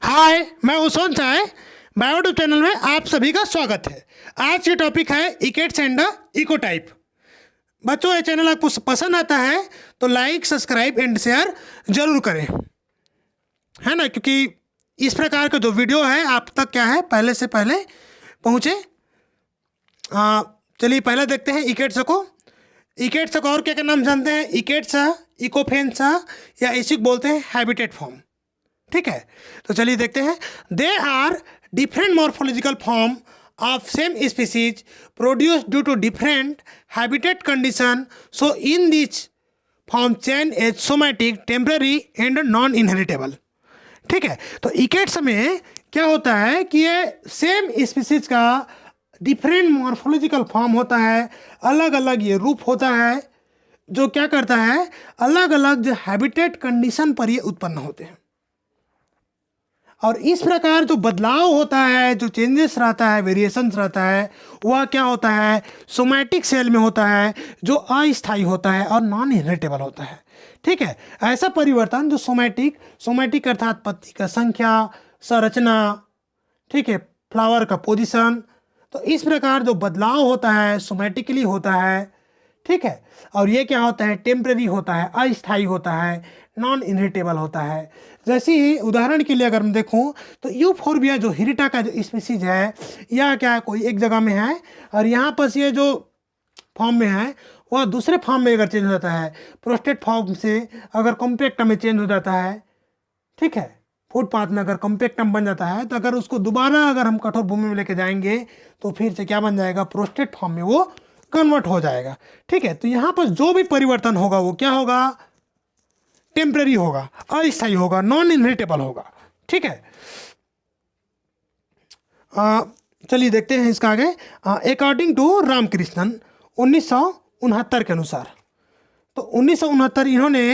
हाय, मैं उसन चाय बायोट्यूब चैनल में आप सभी का स्वागत है। आज की टॉपिक है इकेट्स एंड द इकोटाइप। बच्चों, ये चैनल आपको पसंद आता है तो लाइक, सब्सक्राइब एंड शेयर जरूर करें, है ना, क्योंकि इस प्रकार का जो वीडियो है आप तक क्या है पहले से पहले पहुँचे। चलिए पहले देखते हैं इकेट्स को। इकेट्स को और क्या क्या नाम जानते हैं? इकेट्स, इकोफेन्स या इसी को बोलते हैं हैबिटेट फॉर्म। ठीक है, तो चलिए देखते हैं। They are different morphological form of same species produce due to different habitat condition. So in this form change as somatic, temporary and non inheritable. ठीक है, तो इकेट्स में क्या होता है कि ये सेम स्पीसीज का डिफरेंट मॉर्फोलॉजिकल फॉर्म होता है, अलग अलग ये रूप होता है, जो क्या करता है अलग अलग जो हैबिटेट कंडीशन पर ये उत्पन्न होते हैं। और इस प्रकार जो बदलाव होता है, जो चेंजेस रहता है, वेरिएशंस रहता है, वह क्या होता है सोमैटिक सेल में होता है, जो अस्थायी होता है और नॉन इनहेरिटेबल होता है। ठीक है, ऐसा परिवर्तन जो सोमैटिक अर्थात पत्ती का संख्या, संरचना, ठीक है, फ्लावर का पोजीशन, तो इस प्रकार जो बदलाव होता है सोमैटिकली होता है। ठीक है, और ये क्या होता है टेम्पररी होता है, अस्थायी होता है, नॉन इनहेरिटेबल होता है। जैसे ही उदाहरण के लिए अगर मैं देखूं तो यूफोर्बिया जो हिरिटा का जो स्पीसीज है, यह क्या है कोई एक जगह में है और यहाँ पर ये जो फॉर्म में है वह दूसरे फॉर्म में अगर चेंज हो जाता है, प्रोस्टेट फॉर्म से अगर कॉम्पैक्टम में चेंज हो जाता है, ठीक है, फुटपाथ में अगर कॉम्पैक्टम बन जाता है, तो अगर उसको दोबारा अगर हम कठोर भूमि में लेके जाएंगे तो फिर से क्या बन जाएगा प्रोस्टेट फॉर्म में वो कन्वर्ट हो जाएगा। ठीक है, तो यहाँ पर जो भी परिवर्तन होगा वो क्या होगा टेम्पररी होगा, अस्थायी होगा, नॉन इनहेरिटेबल होगा। ठीक है, चलिए देखते हैं इसका आगे। अकॉर्डिंग टू रामकृष्णन 1969 के अनुसार, तो 1969 इन्होंने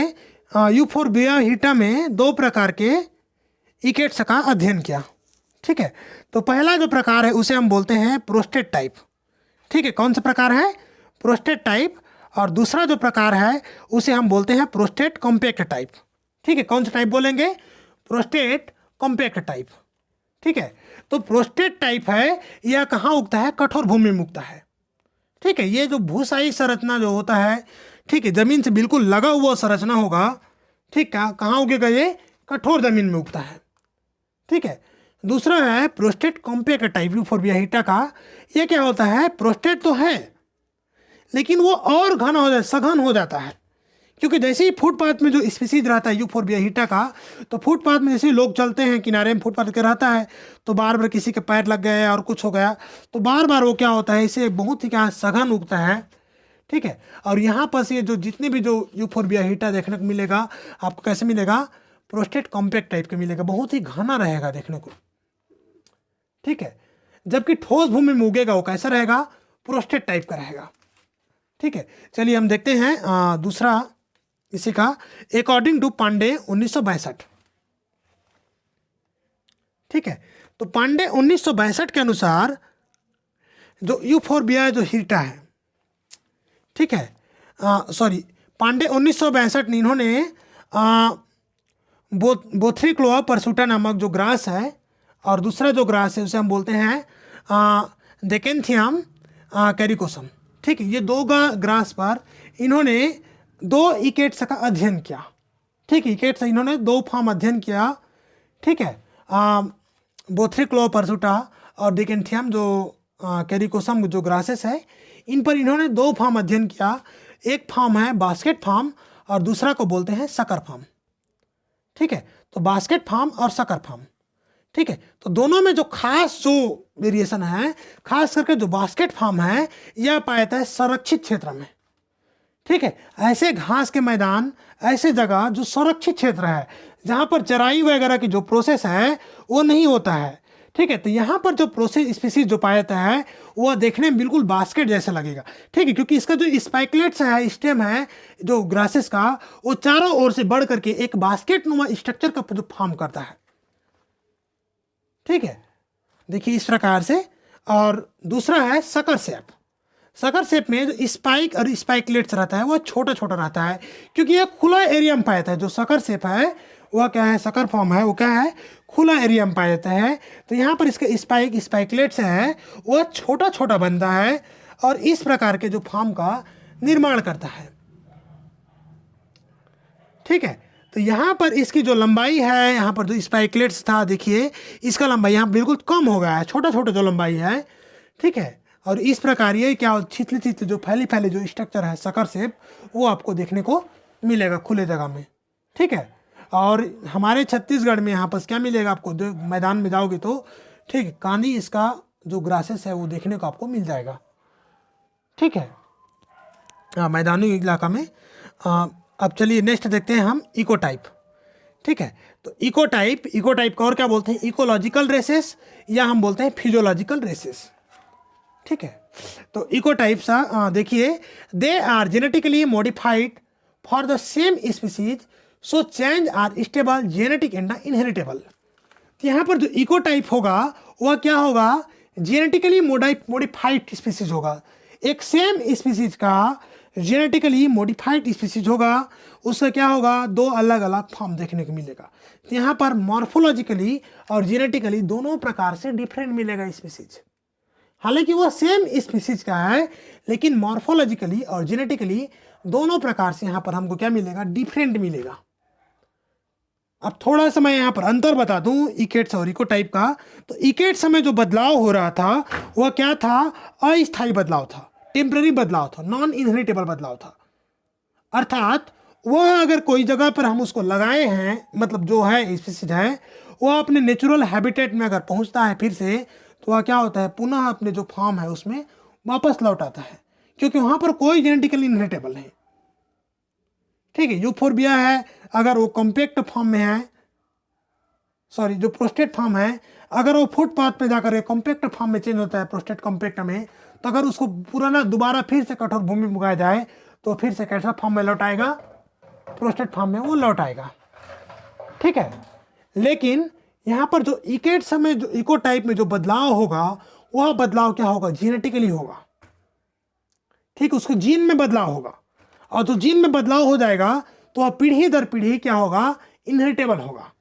यूफोर्बिया हिरिटा में दो प्रकार के इकेट्स का अध्ययन किया। ठीक है, तो पहला जो प्रकार है उसे हम बोलते हैं प्रोस्टेट टाइप। ठीक है, कौन सा प्रकार है प्रोस्टेट टाइप, और दूसरा जो प्रकार है उसे हम बोलते हैं प्रोस्टेट कॉम्पैक्ट टाइप। ठीक है, कौन सा टाइप बोलेंगे प्रोस्टेट कॉम्पैक्ट टाइप। ठीक है, तो प्रोस्टेट टाइप है यह कहाँ उगता है कठोर भूमि में उगता है। ठीक है, ये जो भूसाई संरचना जो होता है, ठीक है, जमीन से बिल्कुल लगा हुआ संरचना होगा। ठीक है, कहाँ उगेगा ये कठोर जमीन में उगता है। ठीक है, दूसरा है प्रोस्टेट कॉम्पैक्ट टाइप यूफोर्बिया हिरिटा का। ये क्या होता है प्रोस्टेट तो है लेकिन वो और घना हो जाता है, सघन हो जाता है, क्योंकि जैसे ही फुटपाथ में जो स्पीसीज रहता है यूफोर्बिया हिरिटा का, तो फुटपाथ में जैसे ही लोग चलते हैं किनारे में फुटपाथ के रहता है, तो बार बार किसी के पैर लग गए और कुछ हो गया तो बार बार वो क्या होता है इसे बहुत ही क्या सघन उगता है। ठीक है, और यहाँ पर से जो जितने भी जो यूफोर्बिया हिरिटा देखने को मिलेगा आपको कैसे मिलेगा प्रोस्टेट कॉम्पैक्ट टाइप का मिलेगा, बहुत ही घना रहेगा देखने को। ठीक है, जबकि ठोस भूमि में उगेगा वो कैसा रहेगा प्रोस्टेट टाइप का रहेगा। ठीक है, चलिए हम देखते हैं दूसरा इसी का। According to Pandey 1962। ठीक है, तो पांडे 1962 के अनुसार जो यूफोर्बिया जो हिरिटा है, ठीक है, पांडे 1962 में इन्होंने बोथ्रिक्लोआ परसुटा नामक जो ग्रास है और दूसरा जो ग्रास है उसे हम बोलते हैं डेकेंथियम कैरिकोसम। ठीक है, ये दो ग्रास पर इन्होंने दो इकेट्स का अध्ययन किया। ठीक है, इकेट्स इन्होंने दो फॉर्म अध्ययन किया। ठीक है, बोथ्रिक्लोआ परसुटा और डेकेंथियम जो कैरिकोसम जो ग्रासेस है, इन पर इन्होंने दो फॉर्म अध्ययन किया। एक फॉर्म है बास्केट फॉर्म और दूसरा को बोलते हैं सकर फॉर्म। ठीक है, तो बास्केट फॉर्म और सकर फॉर्म। ठीक है, तो दोनों में जो खास जो वेरिएशन है, खास करके जो बास्केट फॉर्म है यह पाया जाता है संरक्षित क्षेत्र में। ठीक है, ऐसे घास के मैदान, ऐसे जगह जो संरक्षित क्षेत्र है जहाँ पर चराई वगैरह की जो प्रोसेस है वो नहीं होता है। ठीक है, तो यहाँ पर जो प्रोसेस स्पीसीज जो पाया जाता है वह देखने में बिल्कुल बास्केट जैसा लगेगा। ठीक है, क्योंकि इसका जो स्पाइकलेट्स है, स्टेम है जो ग्रासेस का, वो चारों ओर से बढ़ करके एक बास्केट नुमा स्ट्रक्चर का जो फॉर्म करता है। ठीक है, देखिए इस प्रकार से। और दूसरा है सकर शेप। सकर शेप में जो स्पाइक और स्पाइकलेट्स रहता है वह छोटा छोटा रहता है, क्योंकि यह खुला एरिया में पाया जाता है। जो सकर शेप है वह क्या है, सकर फॉर्म है, वो क्या है, खुला एरिया में पाया जाता है। तो यहाँ पर इसके स्पाइकलेट्स है वह छोटा छोटा बनता है और इस प्रकार के जो फॉर्म का निर्माण करता है। ठीक है, तो यहाँ पर इसकी जो लंबाई है, यहाँ पर जो स्पाइकलेट्स था देखिए इसका लंबाई यहाँ बिल्कुल कम हो गया है, छोटा छोटा जो लंबाई है। ठीक है, और इस प्रकार ये क्या छितली छितली जो फैली फैली जो स्ट्रक्चर है सकर शेप, वो आपको देखने को मिलेगा खुले जगह में। ठीक है, और हमारे छत्तीसगढ़ में यहाँ पर क्या मिलेगा आपको, मैदान में जाओगे तो ठीक कांदी इसका जो ग्रासेस है वो देखने को आपको मिल जाएगा। ठीक है, मैदानी इलाका में। अब चलिए नेक्स्ट देखते हैं हम इकोटाइप। ठीक है, तो इकोटाइप का और क्या बोलते हैं, इकोलॉजिकल रेसेस या हम बोलते हैं फिजियोलॉजिकल रेसेस। ठीक है, तो इकोटाइप सा देखिए, they are genetically modified for the same species, so change are stable genetic and inheritable. तो यहाँ पर जो इकोटाइप होगा वह क्या होगा, जेनेटिकली मॉडिफाइड स्पीसीज होगा। एक सेम स्पीसीज का जेनेटिकली मॉडिफाइड स्पीसीज होगा, उसका क्या होगा, दो अलग अलग फॉर्म देखने को मिलेगा। तो यहाँ पर मॉर्फोलॉजिकली और जेनेटिकली दोनों प्रकार से डिफरेंट मिलेगा स्पीसीज। हालांकि वह सेम स्पीसीज का है, लेकिन मॉर्फोलॉजिकली और जेनेटिकली दोनों प्रकार से यहाँ पर हमको क्या मिलेगा, डिफरेंट मिलेगा। अब थोड़ा सा मैं यहाँ पर अंतर बता दूं इकेट्स और इकोटाइप का। तो इकेट्स में जो बदलाव हो रहा था वह क्या था, अस्थायी बदलाव था, टेम्पररी बदलाव था, नॉन इनहेरिटेबल बदलाव था। अर्थात वह अगर कोई जगह पर हम उसको लगाए हैं, मतलब जो है स्पीसीज है, वह अपने नेचुरल हैबिटेट में अगर पहुंचता है फिर से, तो वह क्या होता है, पुनः अपने जो फॉर्म है उसमें वापस लौट आता है, क्योंकि वहाँ पर कोई जेनेटिकली इनहेरिटेबल नहीं। ठीक है, यूफोर्बिया है, अगर वो कॉम्पैक्ट फॉर्म में है, सॉरी जो प्रोस्टेट फॉर्म है, अगर वो फुटपाथ पे जाकर कॉम्पैक्ट फॉर्म में चेंज होता है प्रोस्टेट कॉम्पैक्ट में, तो अगर उसको पुराना दोबारा फिर से कठोर भूमि में उगाया जाए तो फिर से कैसा फॉर्म में लौट आएगा, प्रोस्टेट फॉर्म में वो लौट आएगा। ठीक है, लेकिन यहाँ पर जो इकेट्स में जो इकोटाइप में जो बदलाव होगा वह बदलाव क्या होगा, जेनेटिकली होगा। ठीक, उसको जीन में बदलाव होगा, और जो जीन में बदलाव हो जाएगा तो वह पीढ़ी दर पीढ़ी क्या होगा, इनहेरिटेबल होगा।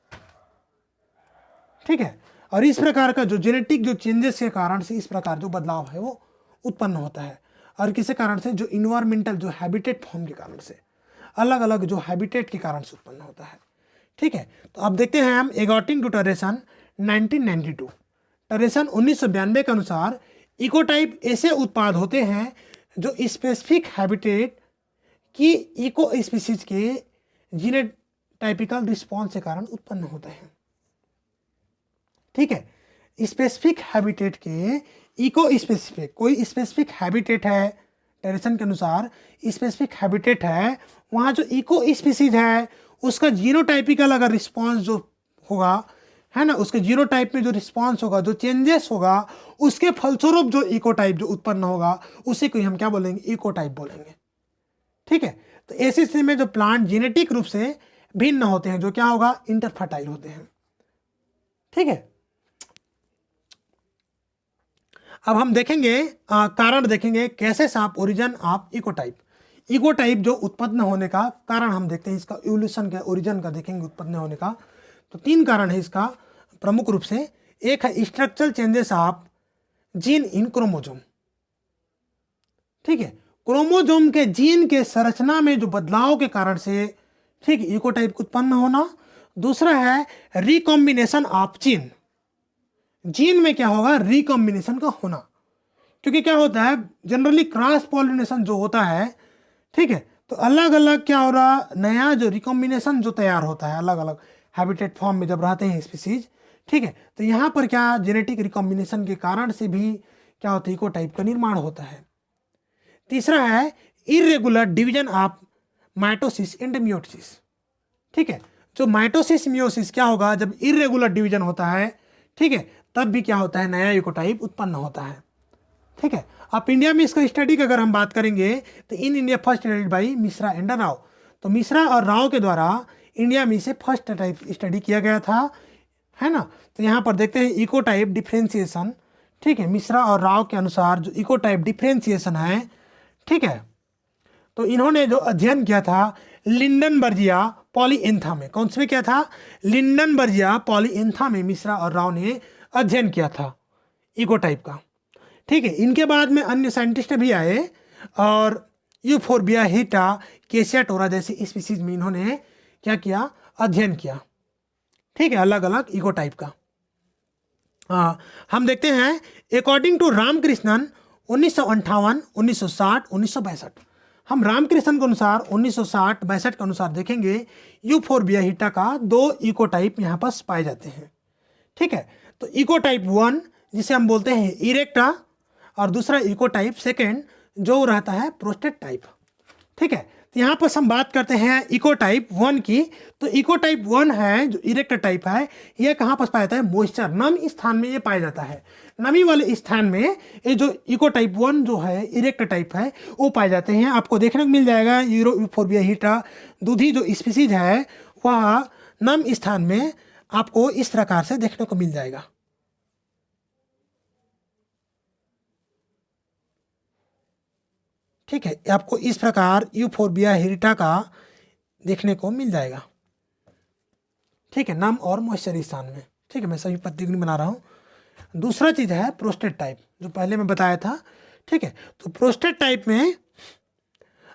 ठीक है, और इस प्रकार का जो जेनेटिक जो चेंजेस के कारण से इस प्रकार जो बदलाव है वो उत्पन्न होता है, और किसी कारण से जो इन्वायरमेंटल जो हैबिटेट फॉर्म के कारण से, अलग अलग जो हैबिटेट के कारण से उत्पन्न होता है। ठीक है, तो अब देखते हैं हम अकॉर्डिंग टू टरेसन 1992, टरेसन 1992 के अनुसार इकोटाइप ऐसे उत्पाद होते हैं जो स्पेसिफिक हैबिटेट की इको स्पीसीज के जीनोटाइपिकल रिस्पॉन्स के कारण उत्पन्न होते हैं। ठीक है, स्पेसिफिक हैबिटेट के इको स्पेसिफिक, कोई स्पेसिफिक हैबिटेट है, टरेसन के अनुसार स्पेसिफिक हैबिटेट है, वहाँ जो इको स्पीसीज है उसका जीनोटाइपिकल अगर रिस्पॉन्स जो होगा है ना, उसके जीनोटाइप में जो रिस्पॉन्स होगा, जो चेंजेस होगा, उसके फलस्वरूप जो इकोटाइप जो उत्पन्न होगा उसे को हम क्या बोलेंगे, इकोटाइप बोलेंगे। ठीक है, तो ऐसी स्थिति में जो प्लांट जेनेटिक रूप से भिन्न होते हैं, जो क्या होगा, इंटरफर्टाइल होते हैं। ठीक है, अब हम देखेंगे कारण देखेंगे कैसे सांप ओरिजिन ऑफ इकोटाइप। इकोटाइप जो उत्पन्न होने का कारण हम देखते हैं, इसका इवोल्यूशन का ओरिजिन का देखेंगे उत्पन्न होने का। तो 3 कारण है इसका प्रमुख रूप से। एक है structural changes of gene in chromosome. ठीक है, क्रोमोजोम के जीन के संरचना में जो बदलाव के कारण से ठीक इकोटाइप उत्पन्न होना। दूसरा है रिकॉम्बिनेशन ऑफ जीन, जीन में क्या होगा, रिकॉम्बिनेशन का होना, क्योंकि क्या होता है जनरली क्रॉस पॉलिनेशन जो होता है, ठीक है, तो अलग अलग क्या हो रहा, नया जो रिकॉम्बिनेशन जो तैयार होता है अलग अलग हैबिटेट फॉर्म में जब रहते हैं स्पीसीज। ठीक है, तो यहाँ पर क्या जेनेटिक रिकॉम्बिनेशन के कारण से भी क्या होता है, इकोटाइप का निर्माण होता है। तीसरा है irregular division of mitosis and meiosis. ठीक है, जो माइटोसिस मियोसिस क्या होगा, जब इरेगुलर डिवीजन होता है, ठीक है, तब भी क्या होता है, नया इकोटाइप उत्पन्न होता है। ठीक है, अब इंडिया में इसका स्टडी की अगर हम बात करेंगे तो in India first studied by Mishra and Rao. तो मिश्रा और राव के द्वारा इंडिया में इसे फर्स्ट टाइप स्टडी किया गया था, है ना। तो यहाँ पर देखते हैं इकोटाइप डिफ्रेंसिएशन। ठीक है, मिश्रा और राव के अनुसार जो इकोटाइप डिफ्रेंसिएशन है, ठीक है, तो इन्होंने जो अध्ययन किया था लिंडनबर्जिया पॉलीएंथा में। कौन से में क्या था? लिंडनबर्जिया पॉलीएंथा में मिश्रा और राव ने अध्ययन किया था इकोटाइप का। ठीक है, इनके बाद में अन्य साइंटिस्ट भी आए और यूफोर्बिया, हीटा, केसिया टोरा जैसी स्पीसीज में इन्होंने क्या किया? अध्ययन किया। ठीक है, अलग अलग इकोटाइप का। हम देखते हैं अकॉर्डिंग टू रामकृष्णन 1958, 1960, 1962। हम रामकृष्णन के अनुसार 1960-62 के अनुसार देखेंगे यूफोर्बिया हीटा का 2 इकोटाइप यहाँ पर पाए जाते हैं। ठीक है, तो इकोटाइप 1 जिसे हम बोलते हैं इरेक्टा, और दूसरा इकोटाइप सेकेंड जो रहता है प्रोस्टेट टाइप। ठीक है, तो यहाँ पर हम बात करते हैं इकोटाइप 1 की। तो इकोटाइप 1 है जो इरेक्ट टाइप है, यह कहाँ पर पाया जाता है? मॉइस्चर, नम स्थान में ये पाया जाता है। नमी वाले स्थान में ये जो इकोटाइप 1 जो है इरेक्ट टाइप है वो पाए जाते हैं। आपको देखने को मिल जाएगा यूफोर्बिया हीटा दूधी जो स्पीसीज है वह नम स्थान में आपको इस प्रकार से देखने को मिल जाएगा। ठीक है, आपको इस प्रकार यूफोर्बिया हीटा का देखने को मिल जाएगा। ठीक है, नम और मॉइस्चर स्थान में। ठीक है, मैं सभी प्रतिनिधि बना रहा हूँ। दूसरा चीज़ है प्रोस्टेट टाइप, जो पहले मैं बताया था। ठीक है, तो प्रोस्टेट टाइप में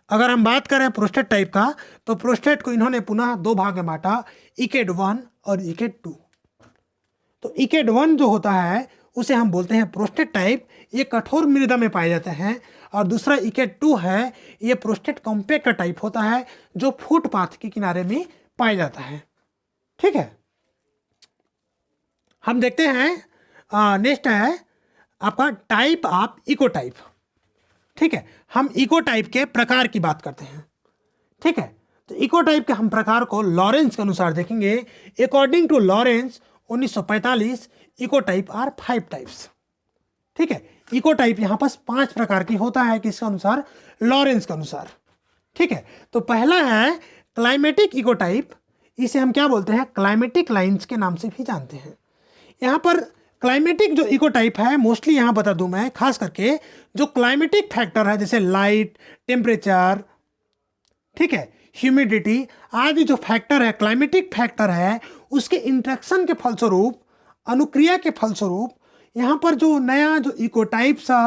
अगर हम बात करें प्रोस्टेट टाइप का, तो प्रोस्टेट को इन्होंने पुनः 2 भाग में बांटा, इकेड 1 और इकेड 2। तो इकेड 1 जो होता है उसे हम बोलते हैं प्रोस्टेट टाइप, ये कठोर मृदा में पाए जाते हैं। और दूसरा इकेड 2 है, ये प्रोस्टेट कॉम्पैक्ट टाइप होता है जो फुटपाथ के किनारे में पाया जाता है। ठीक है, हम देखते हैं नेक्स्ट है आपका टाइप ऑफ इकोटाइप। ठीक है, हम इकोटाइप के प्रकार की बात करते हैं। ठीक है, तो इकोटाइप के हम प्रकार को लॉरेंस के अनुसार देखेंगे। According to Lawrence 1945 ecotype are 5 types. ठीक है, इकोटाइप यहाँ पर 5 प्रकार की होता है किसके अनुसार? लॉरेंस के अनुसार। ठीक है, तो पहला है क्लाइमेटिक इकोटाइप, इसे हम क्या बोलते हैं? क्लाइमेटिक लाइन्स के नाम से भी जानते हैं। यहाँ पर क्लाइमेटिक जो इकोटाइप है, मोस्टली यहाँ बता दूं मैं, खास करके जो क्लाइमेटिक फैक्टर है जैसे लाइट, टेम्परेचर, ठीक है, ह्यूमिडिटी आदि जो फैक्टर है, क्लाइमेटिक फैक्टर है, उसके इंट्रैक्शन के फलस्वरूप, अनुक्रिया के फलस्वरूप यहाँ पर जो नया जो इकोटाइप सा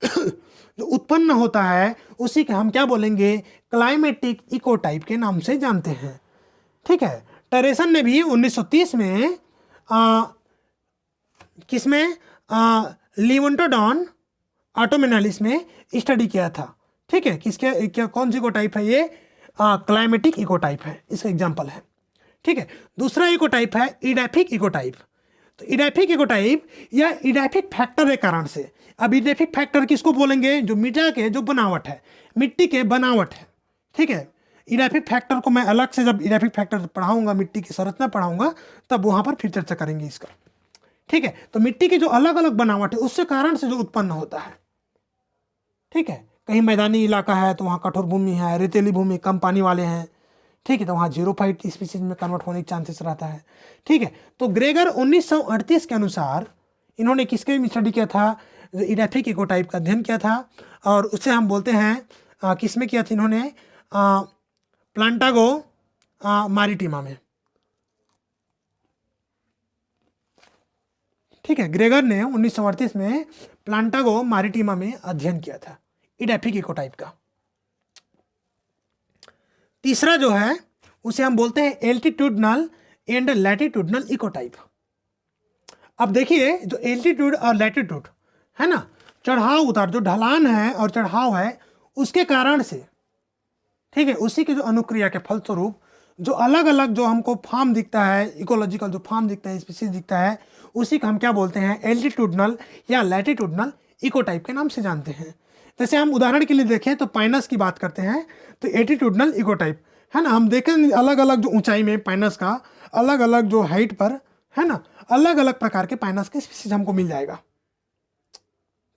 जो उत्पन्न होता है उसी के हम क्या बोलेंगे? क्लाइमेटिक इकोटाइप के नाम से जानते हैं। ठीक है, टेरेसन ने भी 1930 में किसमें? लिवोंटोडॉन ऑटोमिनालिस में स्टडी किया था। ठीक है, किसके क्या कौन सी इकोटाइप है? ये क्लाइमेटिक इकोटाइप है, इसका एग्जाम्पल है। ठीक है, दूसरा इकोटाइप है इडैफिक इकोटाइप। तो इडैफिक इकोटाइप या इडैफिक फैक्टर के कारण से, अब इडैफिक फैक्टर किसको बोलेंगे? जो मिट्टी के जो बनावट है, मिट्टी के बनावट है। ठीक है, इडैफिक फैक्टर को मैं अलग से जब इडैफिक फैक्टर पढ़ाऊंगा, मिट्टी की संरचना पढ़ाऊंगा, तब वहाँ पर फिर चर्चा करेंगे इसका। ठीक है, तो मिट्टी की जो अलग अलग बनावट है उससे कारण से जो उत्पन्न होता है। ठीक है, कहीं मैदानी इलाका है तो वहाँ कठोर भूमि है, रेतीली भूमि, कम पानी वाले हैं। ठीक है, तो वहाँ ज़ीरोफाइट स्पीसीज में कन्वर्ट होने के चांसेस रहता है। ठीक है, तो ग्रेगर 1938 के अनुसार इन्होंने किसके स्टडी किया था? इडैफिक इकोटाइप का अध्ययन किया था, और उससे हम बोलते हैं किस में किया था इन्होंने? प्लांटागो मारिटिमा में। ठीक है, ग्रेगर ने 1938 में प्लांटागो मारिटिमा में अध्ययन किया था इडैफिक इकोटाइप का। तीसरा जो है उसे हम बोलते हैं एल्टीट्यूडनल एंड लैटिट्यूडनल इकोटाइप। अब देखिए, जो एल्टीट्यूड और लैटिट्यूड है ना, चढ़ाव उतार, जो ढलान है और चढ़ाव है, उसके कारण से, ठीक है, उसी की जो अनुक्रिया के फलस्वरूप जो अलग अलग जो हमको फॉर्म दिखता है, इकोलॉजिकल जो फॉर्म दिखता है, स्पीसीज दिखता है, उसी को हम क्या बोलते हैं? एल्टीट्यूडनल या लैटिट्यूडनल इकोटाइप के नाम से जानते हैं। जैसे हम उदाहरण के लिए देखें तो पाइनस की बात करते हैं, तो एल्टीट्यूडनल इकोटाइप है ना, हम देखें अलग अलग जो ऊंचाई में पाइनस का अलग अलग जो हाइट पर है ना, अलग अलग प्रकार के पाइनस के स्पीसीज हमको मिल जाएगा।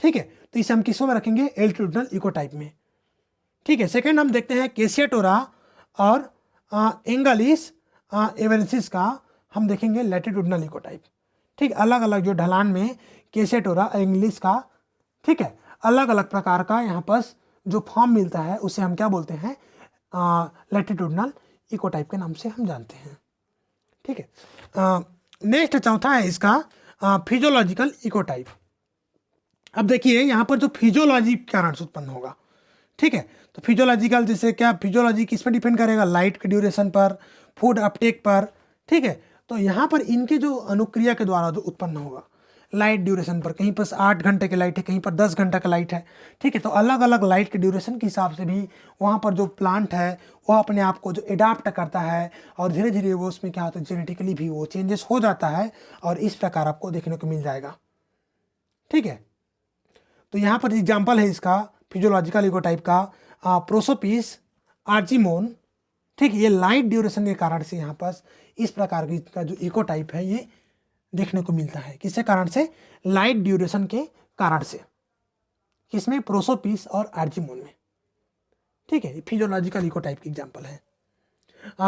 ठीक है, तो इसे हम किसों में रखेंगे? एल्टीट्यूडनल इकोटाइप में। ठीक है, सेकेंड हम देखते हैं केसिया टोरा और एंगालिस एवेरेंसिस का हम देखेंगे लैटिट्यूडनल इकोटाइप। ठीक, अलग अलग जो ढलान में केसिया टोरा एंगलिस का, ठीक है, अलग अलग प्रकार का यहाँ पर जो फॉर्म मिलता है उसे हम क्या बोलते हैं? लैटिट्यूडनल इकोटाइप के नाम से हम जानते हैं। ठीक है, नेक्स्ट चौथा है इसका फिजियोलॉजिकल इकोटाइप। अब देखिए यहाँ पर जो फिजियोलॉजी कारण से उत्पन्न होगा, ठीक है, तो फिजियोलॉजिकल जैसे क्या, फिजियोलॉजी किस पर डिपेंड करेगा, लाइट के ड्यूरेशन पर, फूड अपटेक पर, ठीक है। तो यहाँ पर इनके जो अनुक्रिया के द्वारा जो उत्पन्न होगा लाइट ड्यूरेशन पर, कहीं पर 8 घंटे की लाइट है, कहीं पर 10 घंटा का लाइट है, ठीक है, तो अलग अलग लाइट के ड्यूरेशन के हिसाब से भी वहाँ पर जो प्लांट है वो अपने आप को जो एडाप्ट करता है और धीरे धीरे वो उसमें क्या होता है, जेनेटिकली भी वो चेंजेस हो जाता है और इस प्रकार आपको देखने को मिल जाएगा। ठीक है, तो यहाँ पर एग्जाम्पल है इसका फिजियोलॉजिकल इकोटाइप का प्रोसोपिस आर्जिमोन। ठीक है, ये लाइट ड्यूरेशन के कारण से यहाँ पर इस प्रकार की का जो इकोटाइप है ये देखने को मिलता है। किसके कारण से, लाइट ड्यूरेशन के कारण से, किसमें, प्रोसोपिस और आर्जिमोन में। ठीक है, फिजियोलॉजिकल इकोटाइप की एग्जाम्पल है।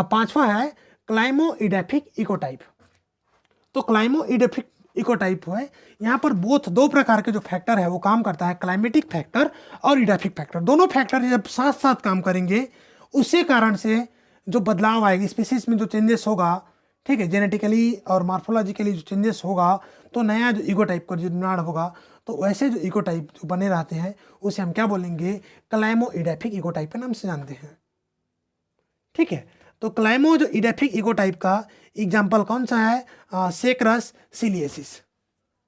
पांचवा है क्लाइमोइडेफिक इकोटाइप। तो क्लाइमोइडेफिक इकोटाइप है, यहाँ पर बोथ दो प्रकार के जो फैक्टर है वो काम करता है, क्लाइमेटिक फैक्टर और इडेफिक फैक्टर। दोनों फैक्टर जब साथ साथ काम करेंगे उसी कारण से जो बदलाव आएगा, स्पीसीज में जो चेंजेस होगा, ठीक है, जेनेटिकली और मॉर्फोलॉजिकली जो चेंजेस होगा, तो नया जो इकोटाइप का जो निर्माण होगा, तो वैसे जो इकोटाइप जो बने रहते हैं उसे हम क्या बोलेंगे, क्लाइमोइडेफिक इकोटाइप के नाम से जानते हैं। ठीक है, तो क्लाइमो जो इडेफिक इकोटाइप का एग्जाम्पल कौन सा है, सेक्रस सिलिएसिस।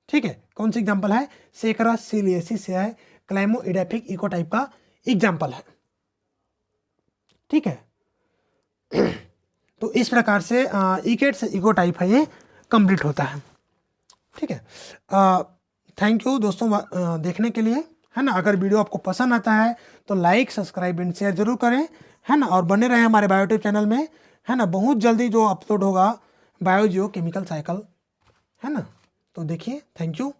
ठीक है, कौन सी एग्जाम्पल है, सेक्रस सिलिएसिस है, क्लाइमो इडेफिक इकोटाइप का एग्जाम्पल है। ठीक है, तो इस प्रकार से इकेट्स इकोटाइप है ये कंप्लीट होता है। ठीक है, थैंक यू दोस्तों देखने के लिए, है ना। अगर वीडियो आपको पसंद आता है तो लाइक, सब्सक्राइब एंड शेयर जरूर करें, है ना, और बने रहें हमारे बायोटिप चैनल में, है ना। बहुत जल्दी जो अपलोड होगा बायोजियो केमिकल साइकिल, है ना। तो देखिए, थैंक यू।